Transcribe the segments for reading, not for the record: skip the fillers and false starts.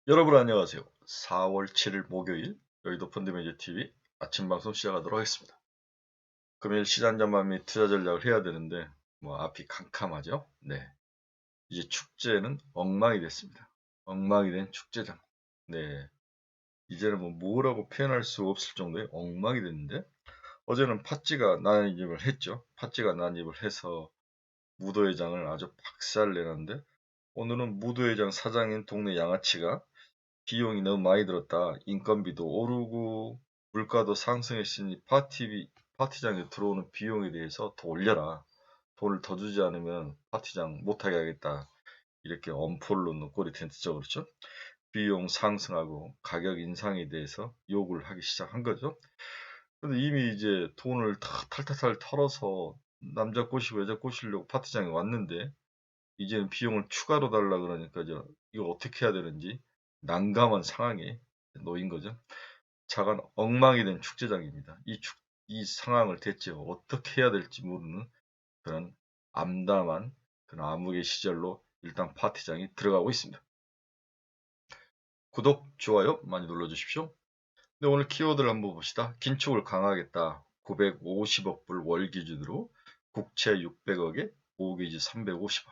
여러분 안녕하세요. 4월 7일 목요일 여의도 펀드매니저TV 아침 방송 시작하도록 하겠습니다. 금요일 시장 전망 및 투자 전략을 해야 되는데 앞이 캄캄하죠. 네, 이제 축제는 엉망이 됐습니다. 엉망이 된 축제장. 네, 이제는 뭐라고 표현할 수 없을 정도의 엉망이 됐는데 어제는 팥쥐가 난입을 했죠. 팥쥐가 난입을 해서 무도회장을 아주 박살내는데 오늘은 무도회장 사장인 동네 양아치가 비용이 너무 많이 들었다. 인건비도 오르고 물가도 상승했으니 파티장에 들어오는 비용에 대해서 더 올려라. 돈을 더 주지 않으면 파티장 못하게 하겠다. 이렇게 엄포를 놓는 꼴이 됐죠. 그렇죠? 비용 상승하고 가격 인상에 대해서 욕을 하기 시작한 거죠. 근데 이미 이제 돈을 다 탈탈탈 털어서 남자 꼬시고 여자 꼬시려고 파티장에 왔는데 이제는 비용을 추가로 달라 그러니까 이거 어떻게 해야 되는지 난감한 상황에 놓인 거죠. 차관 엉망이 된 축제장입니다. 이 상황을 대체 어떻게 해야 될지 모르는 그런 암담한 그런 암흑의 시절로 일단 파티장이 들어가고 있습니다. 구독, 좋아요 많이 눌러주십시오. 네, 오늘 키워드를 한번 봅시다. 긴축을 강화하겠다. 950억 불 월 기준으로 국채 600억에 모기지 350억,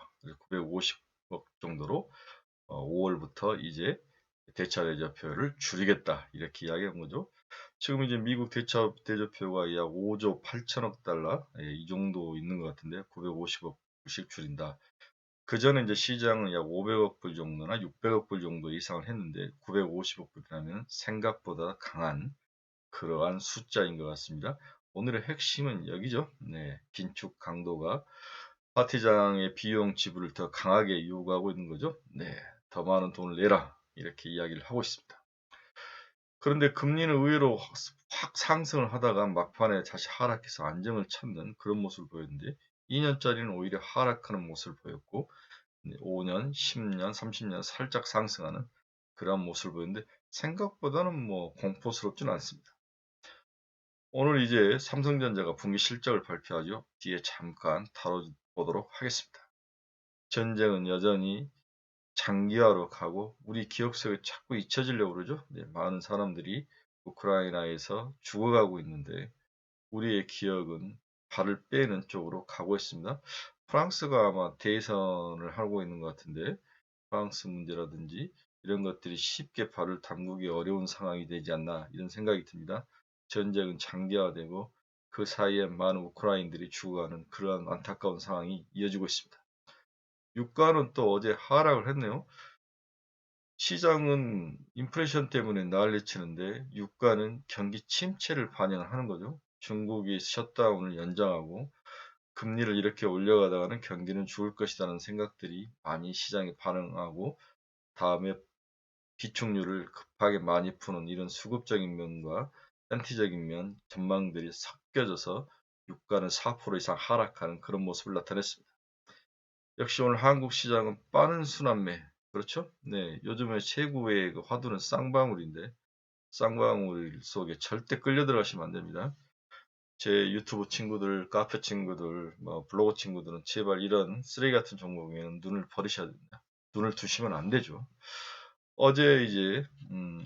950억 정도로 5월부터 이제 대차 대조표를 줄이겠다 이렇게 이야기한 거죠. 지금 이제 미국 대차 대조표가 약 5조 8천억 달러 이 정도 있는 것 같은데 950억 불씩 줄인다. 그 전에 이제 시장은 약 500억 불 정도나 600억 불 정도 이상을 했는데 950억 불이라면 생각보다 강한 그러한 숫자인 것 같습니다. 오늘의 핵심은 여기죠. 네, 긴축 강도가 파티장의 비용 지불을 더 강하게 요구하고 있는 거죠. 네, 더 많은 돈을 내라 이렇게 이야기를 하고 있습니다. 그런데 금리는 의외로 확 상승을 하다가 막판에 다시 하락해서 안정을 찾는 그런 모습을 보였는데 2년짜리는 오히려 하락하는 모습을 보였고 5년, 10년, 30년 살짝 상승하는 그런 모습을 보였는데 생각보다는 공포스럽지는 않습니다. 오늘 이제 삼성전자가 분기 실적을 발표하죠. 뒤에 잠깐 다뤄보도록 하겠습니다. 전쟁은 여전히 장기화로 가고 우리 기억 속에 자꾸 잊혀지려고 그러죠. 네, 많은 사람들이 우크라이나에서 죽어가고 있는데 우리의 기억은 발을 빼는 쪽으로 가고 있습니다. 프랑스가 아마 대선을 하고 있는 것 같은데 프랑스 문제라든지 이런 것들이 쉽게 발을 담그기 어려운 상황이 되지 않나 이런 생각이 듭니다. 전쟁은 장기화되고 그 사이에 많은 우크라이나들이 죽어가는 그러한 안타까운 상황이 이어지고 있습니다. 유가는 또 어제 하락을 했네요. 시장은 인플레이션 때문에 난리치는데 유가는 경기 침체를 반영하는 거죠. 중국이 셧다운을 연장하고 금리를 이렇게 올려가다가는 경기는 죽을 것이라는 생각들이 많이 시장에 반응하고 다음에 비축률을 급하게 많이 푸는 이런 수급적인 면과 안티적인 면 전망들이 섞여져서 유가는 4% 이상 하락하는 그런 모습을 나타냈습니다. 역시 오늘 한국 시장은 빠른 순환매 그렇죠? 네, 요즘에 최고의 그 화두는 쌍방울인데 쌍방울 속에 절대 끌려 들어가시면 안 됩니다. 제 유튜브 친구들, 카페 친구들, 블로그 친구들은 제발 이런 쓰레기 같은 종목에는 눈을 버리셔야 됩니다. 눈을 두시면 안 되죠. 어제 이제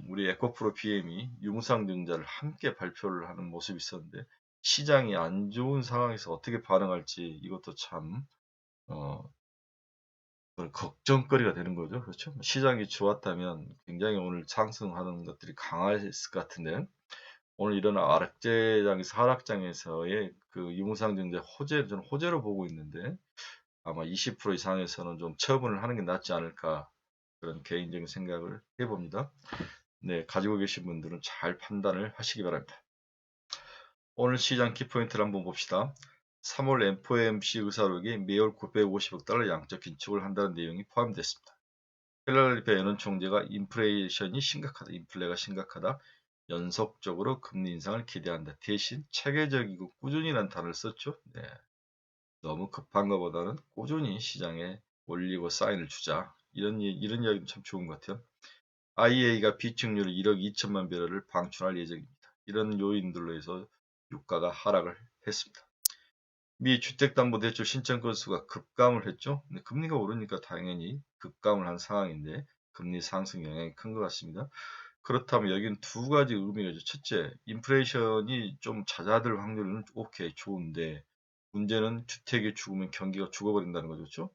우리 에코프로 BM이 유무상증자를 함께 발표를 하는 모습이 있었는데 시장이 안 좋은 상황에서 어떻게 반응할지 이것도 참 어, 걱정거리가 되는 거죠. 그렇죠? 시장이 좋았다면 굉장히 오늘 상승하는 것들이 강했을 것 같은데 오늘 일어난 하락장에서 하락장에서의 그 유무상증자 호재 저는 호재로 보고 있는데 아마 20% 이상에서는 좀 처분을 하는 게 낫지 않을까 그런 개인적인 생각을 해봅니다. 네, 가지고 계신 분들은 잘 판단을 하시기 바랍니다. 오늘 시장 키포인트를 한번 봅시다. 3월 FOMC 의사록에 매월 950억 달러 양적 긴축을 한다는 내용이 포함됐습니다. 필라델피아 연은 총재가 인플레이션이 심각하다, 인플레가 심각하다, 연속적으로 금리 인상을 기대한다. 대신 체계적이고 꾸준히라는 단어를 썼죠. 네, 너무 급한 것보다는 꾸준히 시장에 올리고 사인을 주자. 이런 이야기는 참 좋은 것 같아요. IEA가 비축률 1억 2천만 배럴을 방출할 예정입니다. 이런 요인들로 해서 유가가 하락을 했습니다. 미 주택담보대출 신청 건수가 급감을 했죠. 근데 금리가 오르니까 당연히 급감을 한 상황인데 금리 상승 영향이 큰 것 같습니다. 그렇다면 여기는 두 가지 의미가 있죠. 첫째, 인플레이션이 좀 잦아들 확률은 오케이, 좋은데 문제는 주택이 죽으면 경기가 죽어버린다는 거죠. 그렇죠?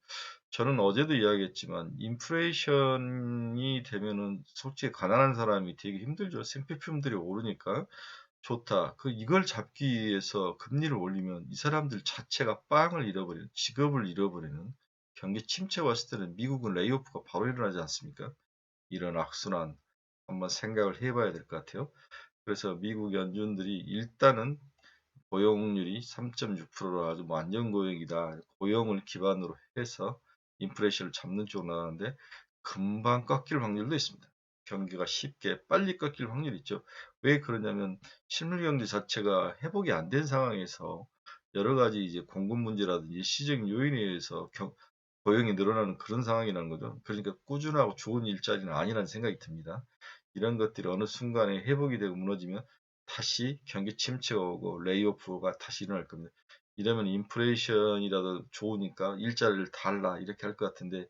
저는 어제도 이야기했지만 인플레이션이 되면은 솔직히 가난한 사람이 되게 힘들죠. 생필품들이 오르니까 좋다. 이걸 잡기 위해서 금리를 올리면 이 사람들 자체가 빵을 잃어버리는, 직업을 잃어버리는 경기 침체가 왔을 때는 미국은 레이오프가 바로 일어나지 않습니까? 이런 악순환 한번 생각을 해봐야 될 것 같아요. 그래서 미국 연준들이 일단은 고용률이 3.6%로 아주 안정고용이다. 고용을 기반으로 해서 인플레이션을 잡는 쪽으로 나가는데 금방 꺾일 확률도 있습니다. 경기가 쉽게 빨리 꺾일 확률이 있죠. 왜 그러냐면 실물 경제 자체가 회복이 안 된 상황에서 여러 가지 이제 공급 문제라든지 일시적인 요인에 의해서 고용이 늘어나는 그런 상황이라는 거죠. 그러니까 꾸준하고 좋은 일자리는 아니라는 생각이 듭니다. 이런 것들이 어느 순간에 회복이 되고 무너지면 다시 경기 침체가 오고 레이오프가 다시 일어날 겁니다. 이러면 인플레이션이라도 좋으니까 일자리를 달라 이렇게 할 것 같은데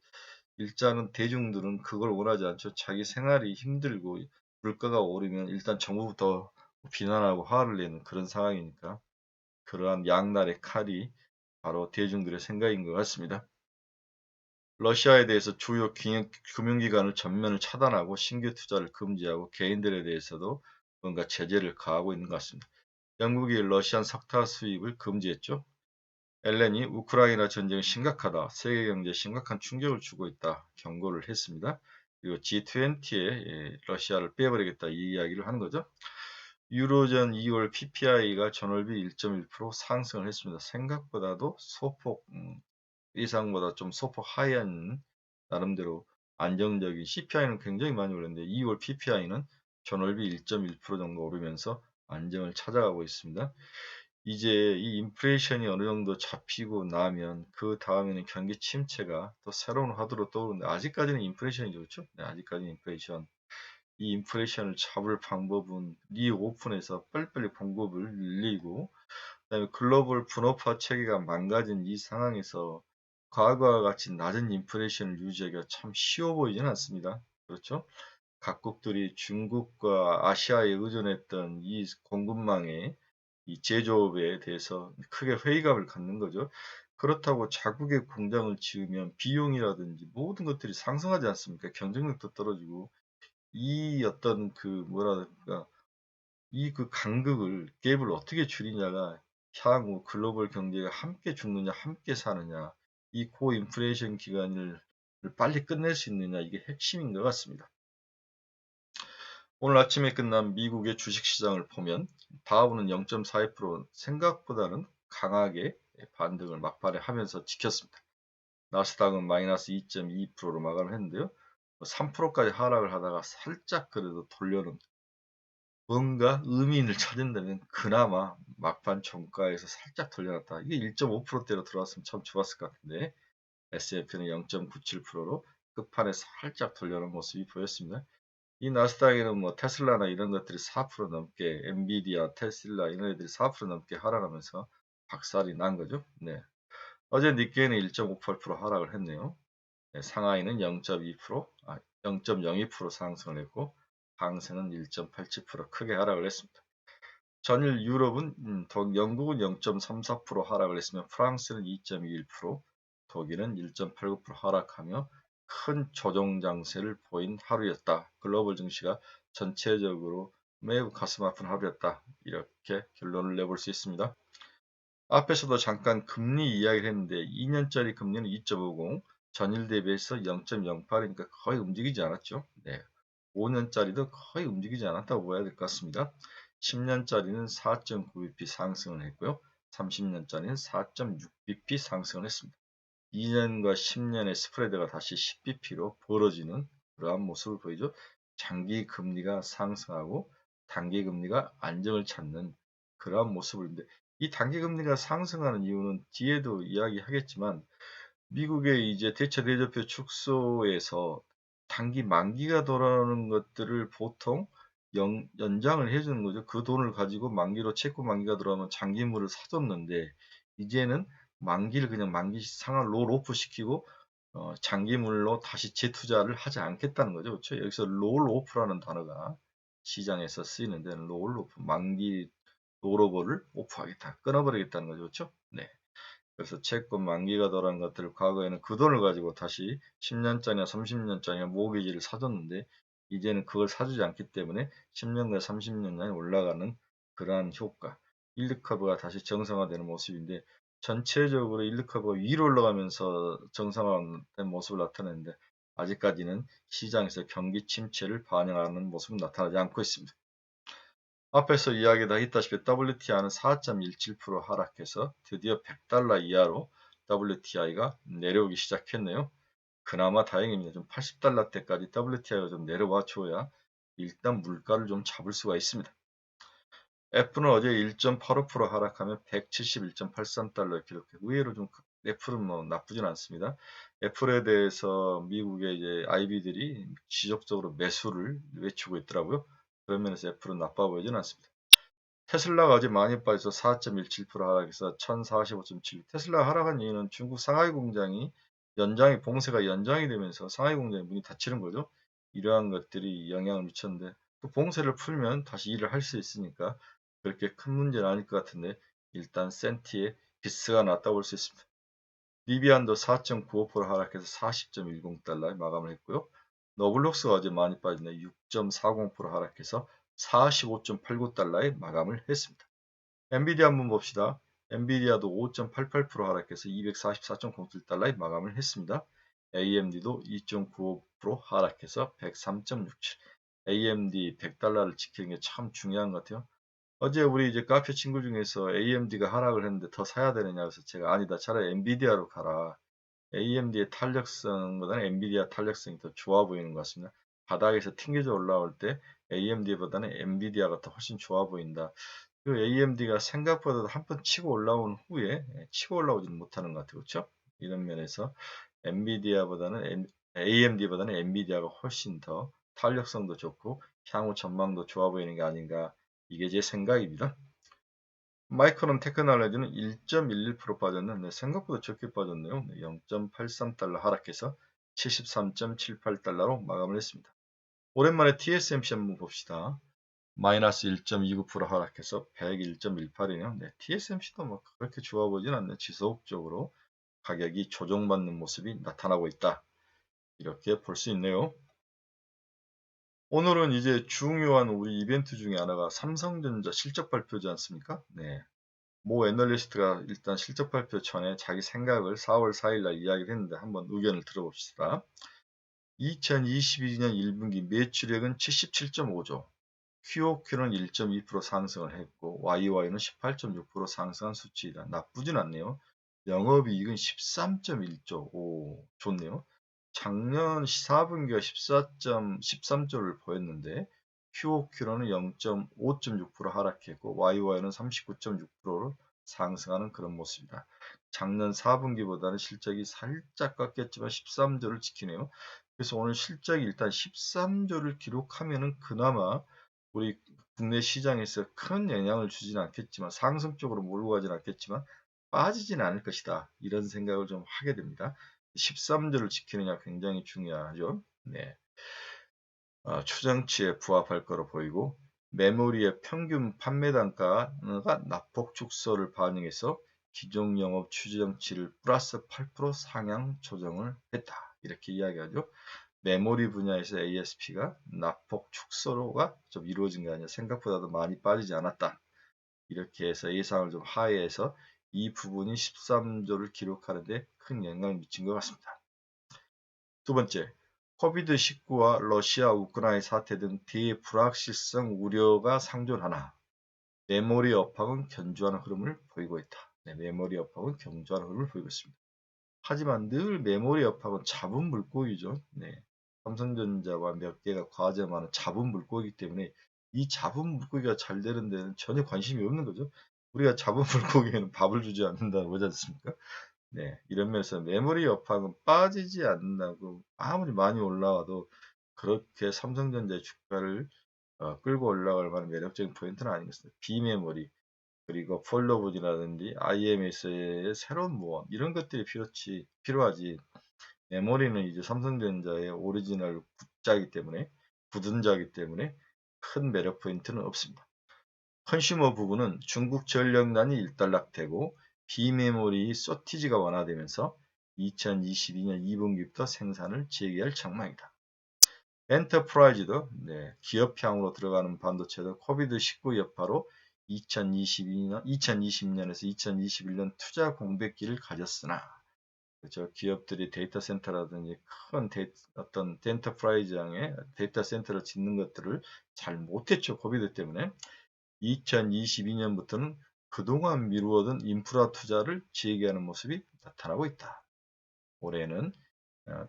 일자는 대중들은 그걸 원하지 않죠. 자기 생활이 힘들고 물가가 오르면 일단 정부부터 비난하고 화를 내는 그런 상황이니까 그러한 양날의 칼이 바로 대중들의 생각인 것 같습니다. 러시아에 대해서 주요 금융기관을 전면을 차단하고 신규 투자를 금지하고 개인들에 대해서도 뭔가 제재를 가하고 있는 것 같습니다. 영국이 러시안 석탄 수입을 금지했죠. 앨런이 우크라이나 전쟁이 심각하다, 세계 경제에 심각한 충격을 주고 있다 경고를 했습니다. 그리고 G20에 러시아를 빼버리겠다 이 이야기를 하는 거죠. 유로존 2월 PPI가 전월비 1.1% 상승을 했습니다. 생각보다도 소폭 예상보다 좀 소폭 하이한 나름대로 안정적인 CPI는 굉장히 많이 올랐는데 2월 PPI는 전월비 1.1% 정도 오르면서 안정을 찾아가고 있습니다. 이제 이 인플레이션이 어느 정도 잡히고 나면 그 다음에는 경기 침체가 또 새로운 화두로 떠오르는데 아직까지는 인플레이션이죠. 그렇죠? 네, 아직까지는 인플레이션. 이 인플레이션을 잡을 방법은 리오픈해서 빨리빨리 공급을 늘리고 그다음에 글로벌 분업화 체계가 망가진 이 상황에서 과거와 같이 낮은 인플레이션을 유지하기가 참 쉬워 보이지는 않습니다. 그렇죠? 각국들이 중국과 아시아에 의존했던 이 공급망의 이 제조업에 대해서 크게 회의감을 갖는 거죠. 그렇다고 자국의 공장을 지으면 비용이라든지 모든 것들이 상승하지 않습니까? 경쟁력도 떨어지고 이 어떤 뭐랄까 이 간극을 갭을 어떻게 줄이냐가 향후 글로벌 경제가 함께 죽느냐 함께 사느냐 이 고인플레이션 기간을 빨리 끝낼 수 있느냐 이게 핵심인 것 같습니다. 오늘 아침에 끝난 미국의 주식시장을 보면 다우는 0.42% 생각보다는 강하게 반등을 막판에 하면서 지켰습니다. 나스닥은 마이너스 2.2%로 마감을 했는데요. 3%까지 하락을 하다가 살짝 그래도 돌려는 뭔가 의미를 찾는다면 그나마 막판 종가에서 살짝 돌려놨다. 이게 1.5%대로 들어왔으면 참 좋았을 것 같은데 S&P는 0.97%로 끝판에 살짝 돌려놓은 모습이 보였습니다. 이 나스닥에는 뭐 테슬라나 이런 것들이 4% 넘게 엔비디아, 테슬라 이런 애들이 4% 넘게 하락하면서 박살이 난 거죠. 네. 어제 니케이는 1.58% 하락을 했네요. 네, 상하이는 0.2%, 0.02% 상승을 했고 항생은 1.87% 크게 하락을 했습니다. 전일 유럽은 영국은 0.34% 하락을 했으며 프랑스는 2.21%, 독일은 1.89% 하락하며 큰 조정 장세를 보인 하루였다. 글로벌 증시가 전체적으로 매우 가슴 아픈 하루였다. 이렇게 결론을 내볼 수 있습니다. 앞에서도 잠깐 금리 이야기를 했는데 2년짜리 금리는 2.50, 전일 대비해서 0.08이니까 거의 움직이지 않았죠. 네. 5년짜리도 거의 움직이지 않았다고 봐야 될 것 같습니다. 10년짜리는 4.9bp 상승을 했고요. 30년짜리는 4.6bp 상승을 했습니다. 2년과 10년의 스프레드가 다시 10bp로 벌어지는 그러한 모습을 보이죠. 장기 금리가 상승하고 단기 금리가 안정을 찾는 그러한 모습인데 이 단기 금리가 상승하는 이유는 뒤에도 이야기하겠지만 미국의 이제 대체 대조표 축소에서 단기 만기가 돌아오는 것들을 보통 연장을 해주는 거죠. 그 돈을 가지고 만기로 채권 만기가 들어오면 장기물을 사줬는데 이제는 만기를 그냥 만기 상한 롤오프 시키고 장기물로 다시 재투자를 하지 않겠다는 거죠. 그렇죠? 여기서 롤오프라는 단어가 시장에서 쓰이는데 롤오프, 만기 롤오버를 오프하겠다, 끊어버리겠다는 거죠. 그렇죠? 네. 그래서 채권 만기가 돌아간 것들을 과거에는 그 돈을 가지고 다시 10년짜리나 30년짜리 모기지를 사줬는데 이제는 그걸 사주지 않기 때문에 10년과 30년간에 올라가는 그러한 효과, 일드 커브가 다시 정상화되는 모습인데 전체적으로 일드 커브가 위로 올라가면서 정상화된 모습을 나타내는데 아직까지는 시장에서 경기 침체를 반영하는 모습은 나타나지 않고 있습니다. 앞에서 이야기다 했다시피 WTI는 4.17% 하락해서 드디어 100달러 이하로 WTI가 내려오기 시작했네요. 그나마 다행입니다. 좀 80달러대까지 WTI가 좀 내려와 줘야 일단 물가를 좀 잡을 수가 있습니다. F는 어제 1.85% 하락하며 171.83달러 기록해. 의외로 좀 F는 뭐 나쁘진 않습니다. F에 대해서 미국의 이제 IB들이 지속적으로 매수를 외치고 있더라고요. 그런 면에서 F는 나빠 보이진 않습니다. 테슬라가 어제 많이 빠져서 4.17% 하락해서 1045.7. 테슬라 하락한 이유는 중국 상하이 공장이 봉쇄가 연장이 되면서 상하이 공장이 문이 닫히는 거죠. 이러한 것들이 영향을 미쳤는데 또 봉쇄를 풀면 다시 일을 할 수 있으니까 그렇게 큰 문제는 아닐 것 같은데 일단 센티에 비스가 났다고 볼 수 있습니다. 리비안도 4.95% 하락해서 40.10달러에 마감을 했고요. 너블록스가 어제 많이 빠지네 6.40% 하락해서 45.89달러에 마감을 했습니다. 엔비디아 한번 봅시다. 엔비디아도 5.88% 하락해서 244.07달러에 마감을 했습니다. AMD도 2.95% 하락해서 103.67. AMD 100달러를 지키는 게 참 중요한 것 같아요. 어제 우리 이제 카페 친구 중에서 AMD가 하락을 했는데 더 사야 되느냐 그래서 제가 아니다, 차라리 엔비디아로 가라. AMD의 탄력성보다는 엔비디아 탄력성이 더 좋아 보이는 것 같습니다. 바닥에서 튕겨져 올라올 때 AMD보다는 엔비디아가 더 훨씬 좋아 보인다. 그 AMD가 생각보다 한 번 치고 올라온 후에 치고 올라오지는 못하는 것 같아요. 그렇죠? 이런 면에서 AMD보다는 엔비디아가 훨씬 더 탄력성도 좋고 향후 전망도 좋아 보이는 게 아닌가, 이게 제 생각입니다. 마이크론 테크놀로지는 1.11% 빠졌는데 생각보다 적게 빠졌네요. 0.83달러 하락해서 73.78달러로 마감을 했습니다. 오랜만에 TSMC 한번 봅시다. 마이너스 1.29% 하락해서 101.18이네요. 네, TSMC도 뭐 그렇게 좋아 보진 않네. 지속적으로 가격이 조정받는 모습이 나타나고 있다, 이렇게 볼 수 있네요. 오늘은 이제 중요한 우리 이벤트 중에 하나가 삼성전자 실적 발표지 않습니까? 네. 모 애널리스트가 일단 실적 발표 전에 자기 생각을 4월 4일 날 이야기를 했는데 한번 의견을 들어봅시다. 2022년 1분기 매출액은 77.5조, QOQ는 1.2% 상승을 했고 YOY는 18.6% 상승한 수치이다. 나쁘진 않네요. 영업이익은 13.1조, 오, 좋네요. 작년 4분기가 13조를 보였는데 QOQ로는 0.5.6% 하락했고 YOY는 39.6%로 상승하는 그런 모습이다. 작년 4분기보다는 실적이 살짝 깎였지만 13조를 지키네요. 그래서 오늘 실적이 일단 13조를 기록하면은 그나마 우리 국내 시장에서 큰 영향을 주지는 않겠지만 상승적으로 몰고 가지는 않겠지만 빠지지는 않을 것이다, 이런 생각을 좀 하게 됩니다. 13조를 지키느냐 굉장히 중요하죠. 네. 추정치에 부합할 거로 보이고 메모리의 평균 판매 단가가 낙폭 축소를 반영해서 기존 영업 추정치를 플러스 8% 상향 조정을 했다, 이렇게 이야기하죠. 메모리 분야에서 ASP가 낙폭 축소가 좀 이루어진 게 아니라 생각보다도 많이 빠지지 않았다, 이렇게 해서 예상을 좀 하회해서 이 부분이 13조를 기록하는데 큰 영향을 미친 것 같습니다. 두 번째, 코비드19와 러시아 우크라이나 사태 등 대불확실성 우려가 상존하나 메모리 업황은 견조한 흐름을 보이고 있다. 네, 메모리 업황은 견조한 흐름을 보이고 있습니다. 하지만 늘 메모리 업황은 잡은 물고기죠. 네, 삼성전자와 몇 개가 과제하는 잡은 물고기이기 때문에 이 잡은 물고기가 잘 되는 데는 전혀 관심이 없는 거죠. 우리가 잡은 물고기에는 밥을 주지 않는다고 보지 않습니까? 네, 이런 면에서 메모리 업황은 빠지지 않는다고 아무리 많이 올라와도 그렇게 삼성전자의 주가를 끌고 올라갈 만한 매력적인 포인트는 아닌 것 같습니다. 비메모리, 그리고 폴더분이라든지 IMS의 새로운 모험, 이런 것들이 필요하지. 메모리는 이제 삼성전자의 오리지널 굳은자이기 때문에 큰 매력 포인트는 없습니다. 컨슈머 부분은 중국 전력난이 일단락되고 비메모리 쇼티지가 완화되면서 2022년 2분기부터 생산을 재개할 전망이다. 엔터프라이즈도 기업향으로 들어가는 반도체도 코비드-19 여파로 2020년에서 2021년 투자 공백기를 가졌으나 그렇죠. 기업들이 데이터 센터라든지 큰 어떤 엔터프라이즈형의 데이터 센터를 짓는 것들을 잘 못했죠. 코비드 때문에. 2022년부터는 그동안 미루어둔 인프라 투자를 재개하는 모습이 나타나고 있다. 올해는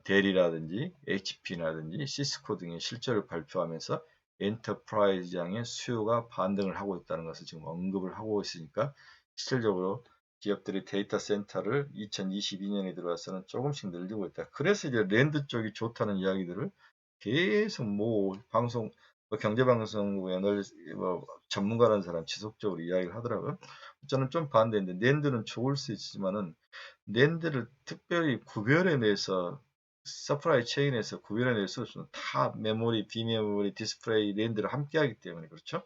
델이라든지 HP라든지 시스코 등의 실적을 발표하면서 엔터프라이즈향의 수요가 반등을 하고 있다는 것을 지금 언급을 하고 있으니까 실질적으로 기업들이 데이터 센터를 2022년에 들어와서는 조금씩 늘리고 있다. 그래서 이제 랜드 쪽이 좋다는 이야기들을 계속 방송, 경제방송국에 전문가라는 사람 지속적으로 이야기를 하더라고요. 저는 좀 반대인데 랜드는 좋을 수 있지만은 낸드를 특별히 구별해내서 서프라이 체인에서 구별해낼 수 없습니다. 다 메모리, 비메모리, 디스플레이, 랜드를 함께 하기 때문에 그렇죠.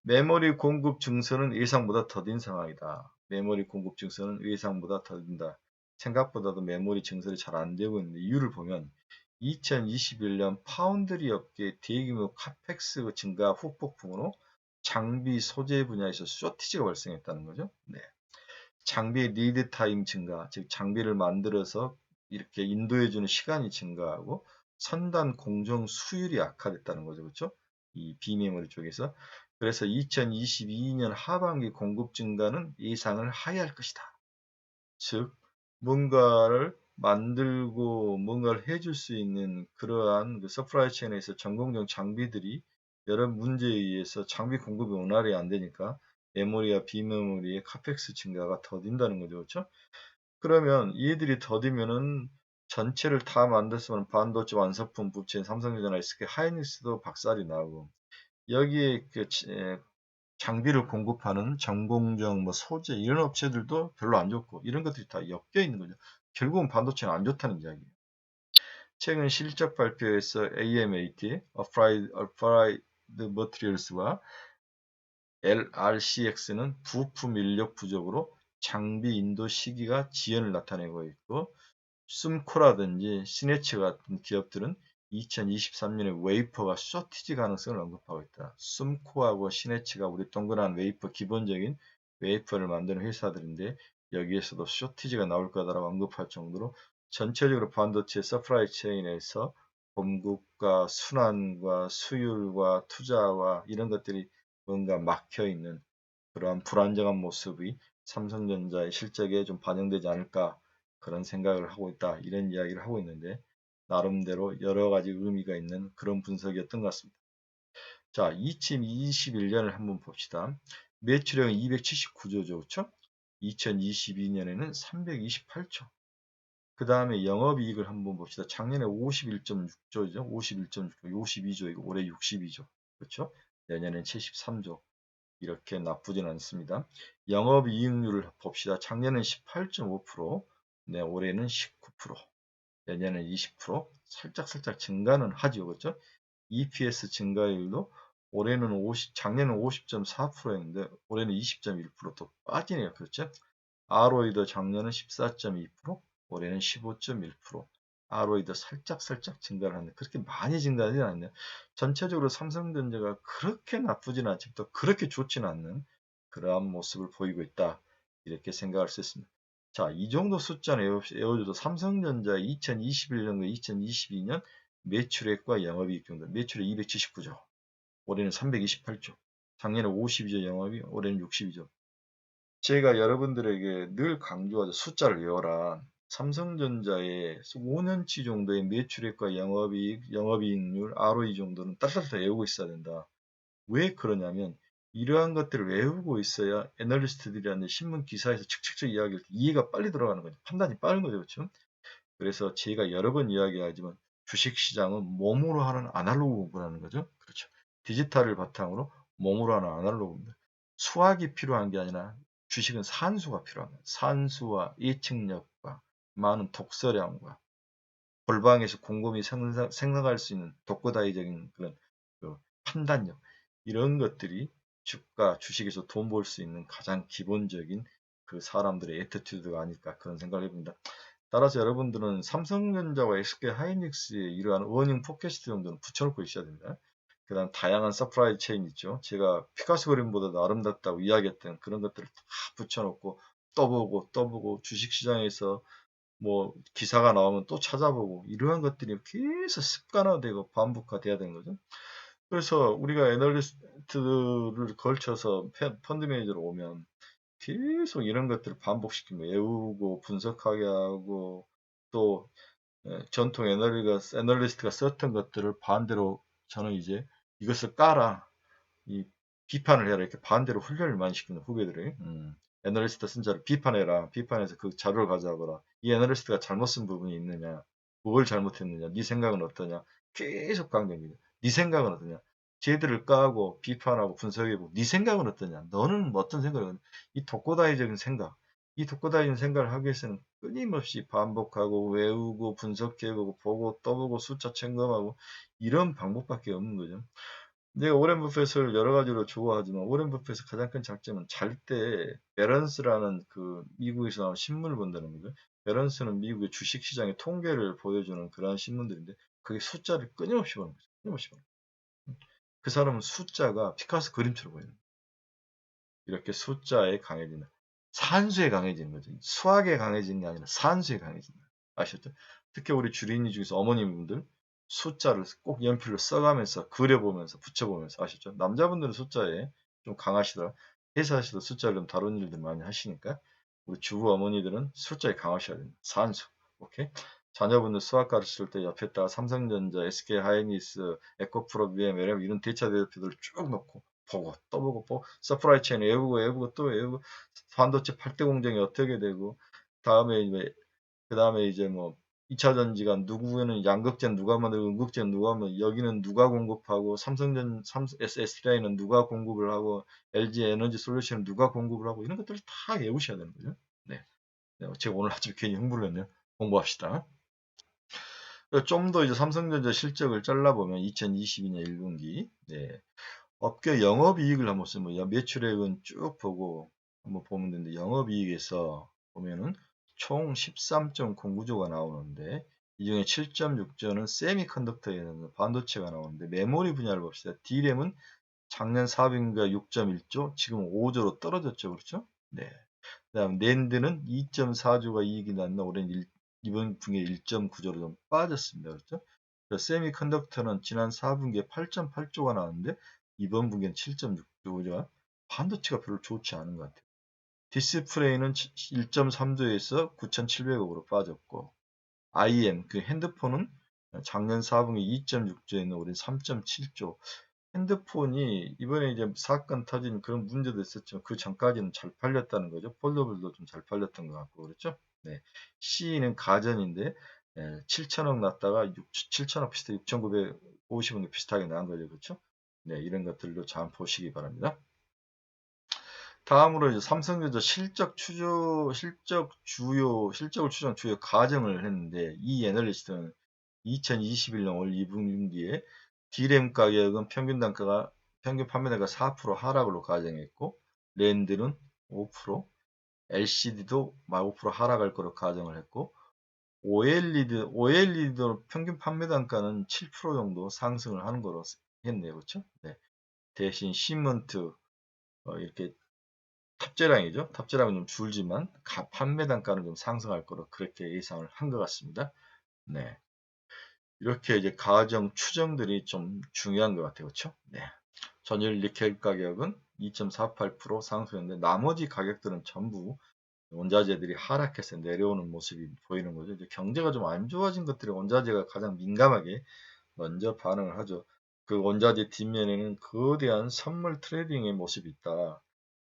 메모리 공급 증서는 예상보다 더딘 상황이다. 메모리 공급 증서는 예상보다 더딘다. 생각보다도 메모리 증설이 잘 안 되고 있는데 이유를 보면 2021년 파운드리 업계 대규모 카펙스 증가 후폭풍으로 장비 소재 분야에서 쇼티지가 발생했다는 거죠. 네. 장비의 리드 타임 증가, 즉 장비를 만들어서 이렇게 인도해주는 시간이 증가하고 선단 공정 수율이 악화됐다는 거죠. 그렇죠? 이 비메모리 쪽에서. 그래서 2022년 하반기 공급 증가는 예상을 하회할 것이다. 즉 뭔가를 만들고 뭔가를 해줄 수 있는 그러한 그 서프라이 체인에서 전공정 장비들이 여러 문제에 의해서 장비 공급이 원활히 안 되니까 메모리와 비메모리의 카펙스 증가가 더딘다는 거죠. 그렇죠? 그러면 얘들이 더디면은 전체를 다 만들었으면 반도체 완성품 부채인 삼성전자나 SK 하이닉스도 박살이 나고 여기에 그 장비를 공급하는 전공정, 소재 이런 업체들도 별로 안 좋고 이런 것들이 다 엮여 있는 거죠. 결국은 반도체는 안 좋다는 이야기예요. 최근 실적 발표에서 AMAT, Applied Materials와 LRCX는 부품 인력 부족으로 장비 인도 시기가 지연을 나타내고 있고 숨코라든지 시네츠 같은 기업들은 2023년에 웨이퍼가 쇼티지 가능성을 언급하고 있다. 숨코하고 시네츠가 우리 동그란 웨이퍼 기본적인 웨이퍼를 만드는 회사들인데 여기에서도 쇼티지가 나올 거다라고 언급할 정도로 전체적으로 반도체 서프라이 체인에서 공급과 순환과 수율과 투자와 이런 것들이 뭔가 막혀 있는 그러한 불안정한 모습이 삼성전자의 실적에 좀 반영되지 않을까 그런 생각을 하고 있다. 이런 이야기를 하고 있는데 나름대로 여러 가지 의미가 있는 그런 분석이었던 것 같습니다. 자, 2021년을 한번 봅시다. 매출액은 279조죠. 그렇죠? 2022년에는 328조. 그 다음에 영업이익을 한번 봅시다. 작년에 51.6조죠. 51.6조, 52조이고 올해 62조. 그렇죠? 내년엔 73조. 이렇게 나쁘진 않습니다. 영업이익률을 봅시다. 작년엔 18.5%, 네, 올해는 19%, 내년엔 20%, 살짝 증가는 하죠. 그렇죠? EPS 증가율도 올해는 작년은 50.4%였는데 올해는 20.1%또 빠지네요. 그렇죠? ROE도 작년은 14.2%, 올해는 15.1%. ROE도 살짝 증가를 하는데 그렇게 많이 증가하지 않네요. 전체적으로 삼성전자가 그렇게 나쁘진 않지만 또 그렇게 좋지는 않는 그러한 모습을 보이고 있다. 이렇게 생각할 수 있습니다. 자, 이 정도 숫자는 외워줘도 삼성전자 2021년과 2022년 매출액과 영업이익 정도. 매출액 279조, 올해는 328조. 작년에 52조 영업이, 올해는 62조. 제가 여러분들에게 늘 강조하죠. 숫자를 외워라. 삼성전자의 5년치 정도의 매출액과 영업이익률, ROE 정도는 따뜻하게 외우고 있어야 된다. 왜 그러냐면 이러한 것들을 외우고 있어야 애널리스트들이라는 신문 기사에서 칙칙칙 이야기할 때 이해가 빨리 들어가는 거죠. 판단이 빠른 거죠. 그렇죠? 그래서 제가 여러 번 이야기하지만 주식시장은 몸으로 하는 아날로그 공부라는 거죠. 그렇죠. 디지털을 바탕으로 몸으로 하는 아날로그입니다. 수학이 필요한 게 아니라 주식은 산수가 필요합니다. 산수와 예측력과 많은 독서량과 골방에서 곰곰이 생각할 수 있는 독고다이적인 그런 그 판단력 이런 것들이 주가 주식에서 돈 벌 수 있는 가장 기본적인 그 사람들의 애티튜드가 아닐까 그런 생각을 해봅니다. 따라서 여러분들은 삼성전자와 SK 하이닉스의 이러한 어닝 포켓 정도는 붙여놓고 있어야 됩니다. 그 다음 다양한 서프라이 체인 있죠. 제가 피카소 그림보다도 아름답다고 이야기했던 그런 것들을 다 붙여놓고 떠보고 주식시장에서 뭐 기사가 나오면 또 찾아보고 이러한 것들이 계속 습관화되고 반복화돼야 되는 거죠. 그래서 우리가 애널리스트를 걸쳐서 펀드 매니저로 오면 계속 이런 것들을 반복시키고 외우고 분석하게 하고 또 전통 애널리스트가 썼던 것들을 반대로 저는 이제 이것을 깔아 이 비판을 해라 이렇게 반대로 훈련을 많이 시키는 후배들이 애널리스트 쓴 자를 비판해라 비판해서 그 자료를 가져와봐라 이 애널리스트가 잘못 쓴 부분이 있느냐 뭘 잘못했느냐 네 생각은 어떠냐 계속 강조합니다. 네 생각은 어떠냐 쟤들을 까고 비판하고 분석해보고 네 생각은 어떠냐 너는 어떤 생각을 하냐 이 독고다이적인 생각 이 독고다이적인 생각을 하기 위해서는 끊임없이 반복하고 외우고 분석해보고 보고 떠보고 숫자 점검하고 이런 방법밖에 없는 거죠. 내가 오렌 버핏을 여러 가지로 좋아하지만 오렌 버핏의 가장 큰 장점은 잘 때 베런스라는 그 미국에서 나온 신문을 본다는 거죠. 베런스는 미국의 주식시장의 통계를 보여주는 그러한 신문들인데 그게 숫자를 끊임없이 보는 거죠. 끊임없이 보는 거죠. 그 사람은 숫자가 피카소 그림처럼 보이는 거예요. 이렇게 숫자에 강해지는 산수에 강해지는 거죠. 수학에 강해지는 게 아니라 산수에 강해지는 거예요. 아셨죠? 특히 우리 주린이 중에서 어머님분들 숫자를 꼭 연필로 써가면서 그려보면서 붙여보면서 아셨죠? 남자분들은 숫자에 좀 강하시더라. 회사에서도 숫자를 좀 다루는 일들 많이 하시니까 우리 주부 어머니들은 숫자에 강하셔야 됩니다. 산수. 오케이? 자녀분들 수학 가르칠 때 옆에다가 삼성전자, SK 하이닉스, 에코프로, BM, 이런 대차 대표들을 쭉 놓고 보고 또 보고 서프라이 체인 외우고 또 외우고 반도체 8대 공정이 어떻게 되고 그다음에 이제 뭐 2차 전지가 누구는 양극재는 누가 만들고 음극재는 누가 만들고 여기는 누가 공급하고 SSD라인은 누가 공급을 하고 LG 에너지 솔루션은 누가 공급을 하고 이런 것들을 다 외우셔야 되는 거죠. 네. 네, 제가 오늘 아침에 괜히 흥분을 했네요. 공부합시다. 좀 더 이제 삼성전자 실적을 잘라보면 2022년 1분기 네. 업계 영업이익을 한번 쓰면 매출액은 쭉 보고 한번 보면 되는데 영업이익에서 보면은 총 13.09조가 나오는데 이 중에 7.6조는 세미컨덕터에는 반도체가 나오는데 메모리 분야를 봅시다. D램은 작년 4분기가 6.1조, 지금 5조로 떨어졌죠. 그렇죠? 네. 그다음 낸드는 2.4조가 이익이 났나 올해는 이번 분기에 1.9조로 좀 빠졌습니다. 그렇죠? 세미컨덕터는 지난 4분기에 8.8조가 나왔는데 이번 분기엔 7.6조가 반도체가 별로 좋지 않은 것 같아요. 디스플레이는 1.3조에서 9,700억으로 빠졌고 IM 그 핸드폰은 작년 4분기 2.6조에는 올해 3.7조 핸드폰이 이번에 이제 사건 터진 그런 문제도 있었지만 그 전까지는 잘 팔렸다는 거죠. 폴더블도 좀 잘 팔렸던 것 같고 그렇죠. 네. C는 가전인데 7천억 났다가 7천억 비슷해 6,950원 비슷하게 나온 거죠. 그렇죠. 네, 이런 것들도 잘 보시기 바랍니다. 다음으로 이제 삼성전자 실적을 추정 주요 가정을 했는데 이 애널리스트는 2021년 올 2분기에 D램 가격은 평균 판매 단가 4% 하락으로 가정했고 랜드는 5%, LCD도 5% 하락할 거로 가정을 했고 OLED도 평균 판매 단가는 7% 정도 상승을 하는 거로 했네요. 그렇죠? 네. 대신 시먼트 이렇게 탑재량이죠. 탑재량은 좀 줄지만 판매 단가는 좀 상승할 거로 그렇게 예상을 한 것 같습니다. 네. 이렇게 이제 가정 추정들이 좀 중요한 것 같아요. 그렇죠? 네. 전일 니켈 가격은 2.48% 상승했는데 나머지 가격들은 전부 원자재들이 하락해서 내려오는 모습이 보이는 거죠. 이제 경제가 좀 안 좋아진 것들이 원자재가 가장 민감하게 먼저 반응을 하죠. 그 원자재 뒷면에는 거대한 선물 트레이딩의 모습이 있다.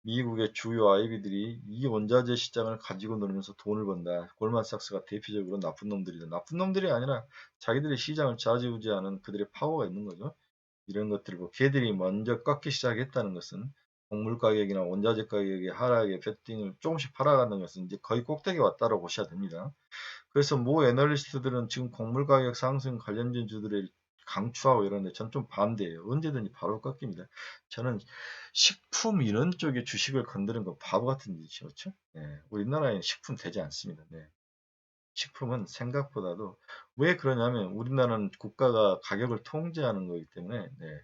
미국의 주요 IB들이 이 원자재 시장을 가지고 놀면서 돈을 번다. 골만삭스가 대표적으로 나쁜 놈들이다. 나쁜 놈들이 아니라 자기들의 시장을 좌지우지하는 그들의 파워가 있는 거죠. 이런 것들이고 걔들이 먼저 꺾기 시작했다는 것은 곡물 가격이나 원자재 가격의 하락에 베팅을 조금씩 팔아가는 것은 이제 거의 꼭대기 왔다고 보셔야 됩니다. 그래서 모 애널리스트들은 지금 곡물 가격 상승 관련된 주들을 강추하고 이러는데 저는 좀 반대예요. 언제든지 바로 꺾입니다. 저는 식품 이런 쪽에 주식을 건드는 거 바보 같은 짓이죠. 그렇죠? 네, 우리나라에는 식품 되지 않습니다. 네. 식품은 생각보다도 왜 그러냐면 우리나라는 국가가 가격을 통제하는 거기 때문에 네,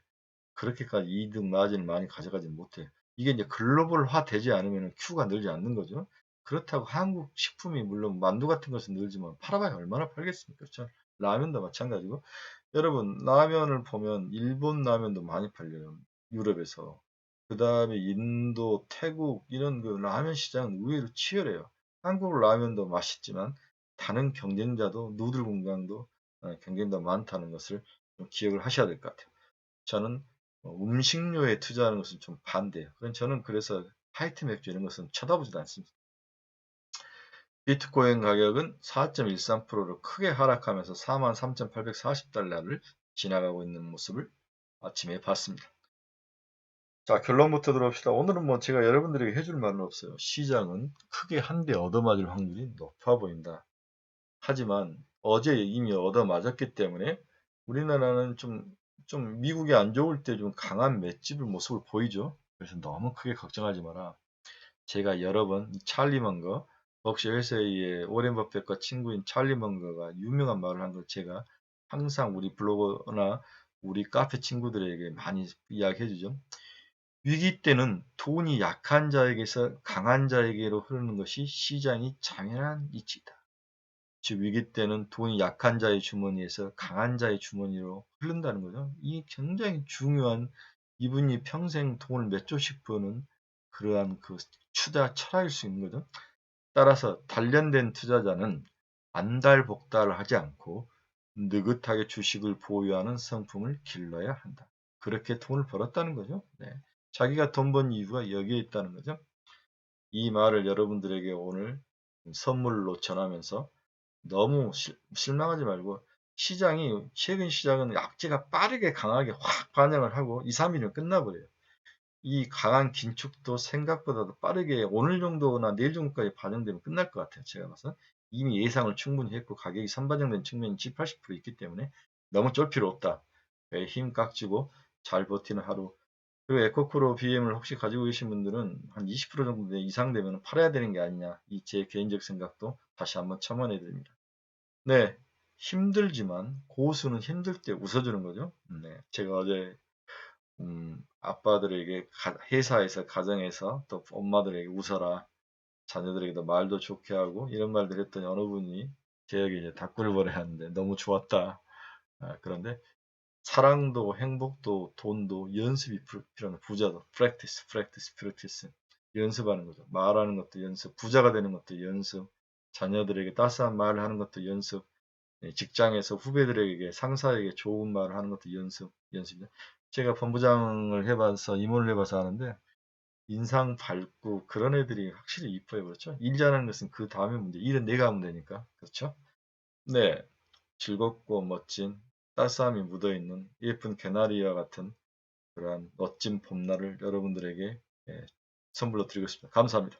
그렇게까지 이득 마진을 많이 가져가지 못해요. 이게 이제 글로벌화 되지 않으면 큐가 늘지 않는 거죠. 그렇다고 한국 식품이 물론 만두 같은 것은 늘지만 팔아봐야 얼마나 팔겠습니까? 그렇죠? 라면도 마찬가지고 여러분 라면을 보면 일본 라면도 많이 팔려요. 유럽에서. 그 다음에 인도, 태국 이런 그 라면 시장은 의외로 치열해요. 한국 라면도 맛있지만 다른 경쟁자도 누들 공장도 경쟁도 많다는 것을 좀 기억을 하셔야 될 것 같아요. 저는 음식료에 투자하는 것은 좀 반대예요. 저는 그래서 화이트 맥주 이런 것은 쳐다보지도 않습니다. 비트코인 가격은 4.13%로 크게 하락하면서 43,840달러를 지나가고 있는 모습을 아침에 봤습니다. 자, 결론부터 들어봅시다. 오늘은 뭐 제가 여러분들에게 해줄 말은 없어요. 시장은 크게 한 대 얻어맞을 확률이 높아 보인다. 하지만 어제 이미 얻어맞았기 때문에 우리나라는 좀 미국이 안 좋을 때 좀 강한 맷집을 모습을 보이죠. 그래서 너무 크게 걱정하지 마라. 제가 여러 번 찰리 먼거, 버크셔 오렌 버핏과 친구인 찰리 먼거가 유명한 말을 한 걸 제가 항상 우리 블로거나 우리 카페 친구들에게 많이 이야기해 주죠. 위기 때는 돈이 약한 자에게서 강한 자에게로 흐르는 것이 시장이 당연한 이치다. 즉 위기 때는 돈이 약한 자의 주머니에서 강한 자의 주머니로 흐른다는 거죠. 이 굉장히 중요한 이분이 평생 돈을 몇 조씩 버는 그러한 그 투자 철학일 수 있는 거죠. 따라서 단련된 투자자는 안달복달을 하지 않고 느긋하게 주식을 보유하는 성품을 길러야 한다. 그렇게 돈을 벌었다는 거죠. 네. 자기가 돈 번 이유가 여기에 있다는 거죠. 이 말을 여러분들에게 오늘 선물로 전하면서 너무 실망하지 말고 시장이 최근 시장은 악재가 빠르게 강하게 확 반영을 하고 2, 3일이면 끝나버려요. 이 강한 긴축도 생각보다도 빠르게 오늘 정도나 내일 정도까지 반영되면 끝날 것 같아요. 제가 봐서 이미 예상을 충분히 했고 가격이 선반영된 측면이 70, 80% 있기 때문에 너무 쫄 필요 없다. 힘 깍지고 잘 버티는 하루. 그리고 에코프로 BM을 혹시 가지고 계신 분들은 한 20% 정도 이상 되면 팔아야 되는 게 아니냐. 이 제 개인적 생각도 다시 한번 첨언해 드립니다. 네, 힘들지만 고수는 힘들 때 웃어주는 거죠. 네, 제가 어제 아빠들에게 회사에서 가정에서 또 엄마들에게 웃어라, 자녀들에게도 말도 좋게 하고 이런 말들 했더니 어느 분이 제에게 이제 답글을 보내왔는데 너무 좋았다. 그런데 사랑도 행복도 돈도 연습이 필요한 부자도 practice 연습하는 거죠. 말하는 것도 연습, 부자가 되는 것도 연습, 자녀들에게 따스한 말을 하는 것도 연습, 직장에서 후배들에게 상사에게 좋은 말을 하는 것도 연습이죠. 제가 본부장을 해봐서 임원을 해봐서 아는데 인상 밝고 그런 애들이 확실히 이뻐요. 그렇죠? 일 잘하는 것은 그 다음에 문제. 일은 내가 하면 되니까. 그렇죠? 네. 즐겁고 멋진 따스함이 묻어있는 예쁜 개나리와 같은 그러한 멋진 봄날을 여러분들에게 선물로 드리고 싶습니다. 감사합니다.